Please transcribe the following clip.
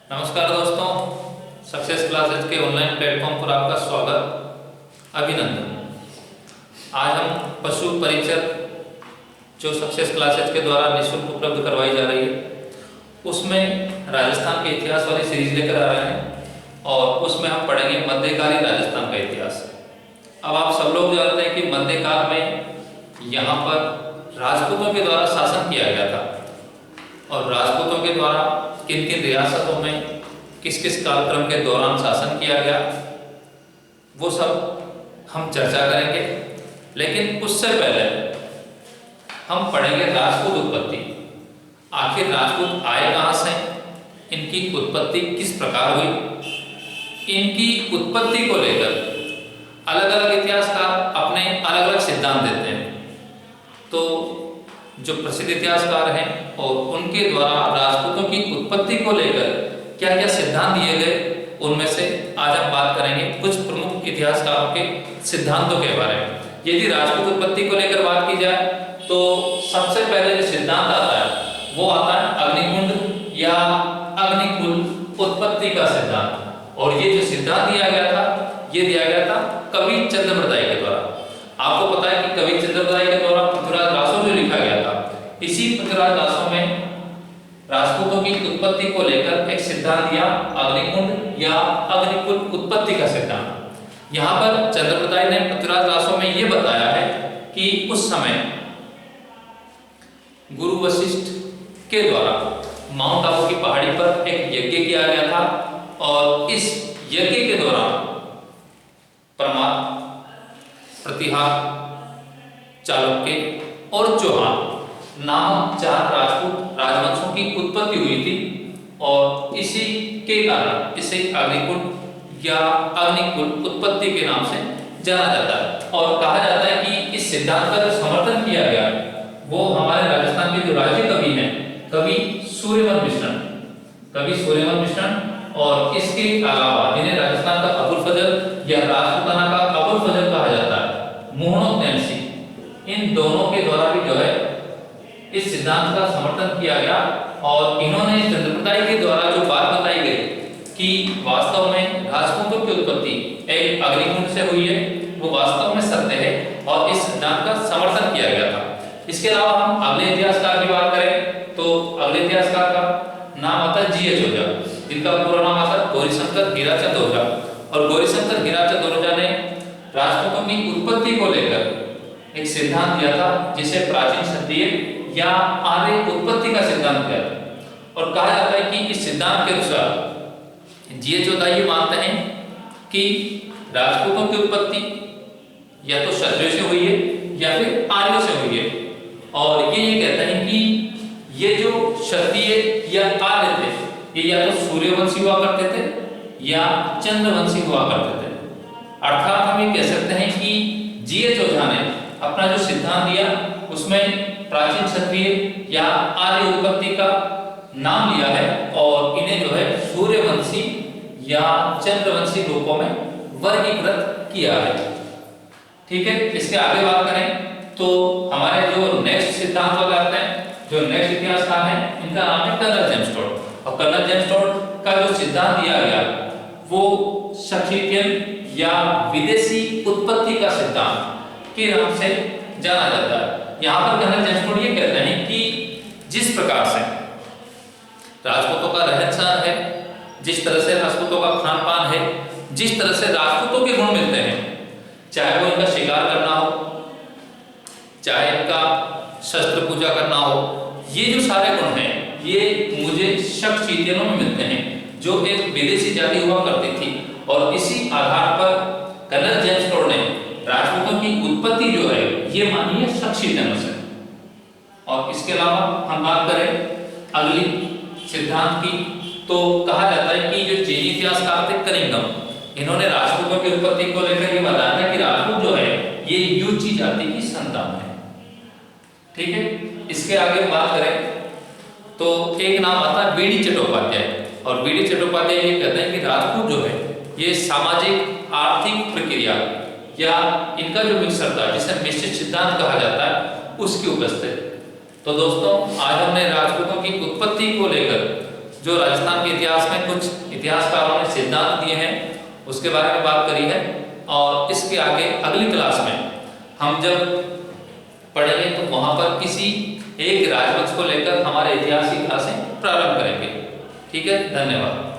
नमस्कार दोस्तों, success classes के ऑनलाइन प्लेटफॉर्म पर आपका स्वागत, अभिनंदन। आज हम पशु परिचर जो सक्सेस क्लासेस के द्वारा निःशुल्क उपलब्ध करवाई जा रही है उसमें राजस्थान के इतिहास वाली सीरीज लेकर आ रहे हैं और उसमें हम पढ़ेंगे मध्यकालीन राजस्थान का इतिहास। अब आप सब लोग जानते हैं कि मध्यकाल में यहाँ पर राजपूतों के द्वारा शासन किया गया था और राजपूतों के द्वारा किन किन रियासतों में किस किस कालक्रम के दौरान शासन किया गया वो सब हम चर्चा करेंगे। लेकिन उससे पहले हम पढ़ेंगे राजपूत उत्पत्ति। आखिर राजपूत आए कहाँ से, इनकी उत्पत्ति किस प्रकार हुई, इनकी उत्पत्ति को लेकर अलग अलग इतिहासकार अपने अलग अलग सिद्धांत देते हैं। तो जो प्रसिद्ध इतिहासकार हैं और उनके द्वारा राजपूतों की उत्पत्ति को लेकर क्या क्या सिद्धांत दिए गए उनमें से आज हम बात करेंगे कुछ प्रमुख इतिहासकारों के सिद्धांतों के बारे में। यदि राजपूत उत्पत्ति को लेकर बात की जाए तो सबसे पहले जो सिद्धांत आता है वो आता है अग्निकुंड या अग्निकुल उत्पत्ति का सिद्धांत। और ये जो सिद्धांत दिया गया था ये दिया गया था कवि चंद्रप्रदाय के द्वारा। आपको पता है कि कवि चंद्रप्रदाय के द्वारा पृथ्वीराज रासो जो लिखा गया था, इसी पृथ्वीराज रासो में राजपूतों की उत्पत्ति को लेकर एक सिद्धांत दिया अग्निकुंड या अग्निकुल उत्पत्ति का सिद्धांत। यहाँ पर चंद्रप्रदाय ने पृथ्वीराज रासो में ये बताया है कि उस समय गुरु वशिष्ठ के द्वारा माउंट आबू की पहाड़ी पर एक यज्ञ किया गया था और इस यज्ञ के दौरान परमार, प्रतिहार, चालुक्य और चौहान नामक 4 राजपूत राजवंशों की उत्पत्ति हुई थी और इसी के कारण इसे अग्निकुंड या अग्निकुल उत्पत्ति के नाम से जाना जाता है। और कहा जाता है कि इस सिद्धांत का जो समर्थन किया गया वो हमारे राजस्थान के जो राज्य कवि हैं, कवि सूर्यवर्मन मिश्रण और इसके अलावा जिन्हें राजस्थान का अबुल फजल या राजपूताना का अबुल फजल कहा जाता है, मोहनोक नैन्सी, इन दोनों के द्वारा भी जो है इस सिद्धांत का समर्थन किया गया। और इन्होंने चंद्रप्रदाय के द्वारा जो बात बताई गई कि वास्तव में राजपूतों की उत्पत्ति एक अग्निकुंड से हुई है वो वास्तव में सत्य है और इस सिद्धांत का समर्थन किया गया था। इसके अलावा हम अगले इतिहासकार की बात करें तो अगले इतिहासकार का नाम आता है जी.एच. ओझा, जिनका पूरा नाम आता है गौरीशंकर हीराचंद ओझा। और गौरीशंकर हीराचंद ओझा ने राजपूतों की उत्पत्ति को लेकर एक सिद्धांत दिया था जिसे प्राचीन क्षत्रिय या आर्य उत्पत्ति का सिद्धांत कहते हैं। और कहा जाता है कि इस सिद्धांत के अनुसार जी.एच. ओझा ये मानते हैं कि राजपूतों की उत्पत्ति या तो क्षत्रियों से हुई है या फिर आर्यों से हुई है। और ये कहते हैं कि ये जो क्षत्रिय या आर्य थे ये या तो सूर्यवंशी हुआ करते थे या चंद्रवंशी हुआ करते थे। अर्थात हम ये कह सकते हैं कि जी.एच. ओझा ने अपना जो सिद्धांत दिया उसमें प्राचीन क्षत्रिय या आर्य उत्पत्ति का नाम लिया है और इन्हें जो है सूर्यवंशी या चंद्रवंशी रूपों में वर्गीकृत किया है। ठीक है, इसके आगे बात करें तो हमारे जो नेक्स्ट सिद्धांत वाले आते हैं, जो नेक्स्ट इतिहासकार हैं, इनका नाम है कर्नल जेम्स टोड। और कर्नल जेम्स टोड का जो सिद्धांत दिया गया वो सब्सिटियन या विदेशी उत्पत्ति का सिद्धांत के नाम से जाना जाता है। यहाँ पर कर्नल जेम्स टोड ये कहते हैं कि जिस प्रकार से राजपूतों का रहन सहन है, जिस तरह से राजपूतों का खान पान है, जिस तरह से राजपूतों के गुण मिलते हैं, चाहे वो इनका शिकार करना हो, चाहे इनका शस्त्र पूजा करना हो, ये जो सारे गुण हैं ये मुझे शक-चीतियों में मिलते हैं जो एक विदेशी जाति हुआ करती थी। और इसी आधार पर कर्नल जेम्स टोड ने राजपूतों की उत्पत्ति जो है ये मानी है शक-चीतियों से। और इसके अलावा हम बात करें अगली सिद्धांत की तो कहा जाता है कि जो चीनी इतिहासकार थे कनिंघम, इन्होंने राजपूतों की उत्पत्ति को लेकर ये बताया था कि राजपूत जो है ये यूची जाति की संतान है। ठीक है, इसके आगे बात करें तो एक नाम आता है बीडी चट्टोपाध्याय। और बीडी चट्टोपाध्याय ये कहते हैं कि राजपूत जो है ये सामाजिक आर्थिक प्रक्रिया या इनका जो मिश्रण था जिसे मिश्रित सिद्धांत कहा जाता है उसकी उपस्थिति। तो दोस्तों आज हमने राजपूतों की उत्पत्ति को लेकर जो राजस्थान के इतिहास में कुछ इतिहासकारों ने सिद्धांत दिए हैं उसके बारे में बात करी है। और इसके आगे अगली क्लास में हम जब पढ़ेंगे तो वहाँ पर किसी एक राजवंश को लेकर हमारे इतिहास की क्लासें प्रारंभ करेंगे। ठीक है, धन्यवाद।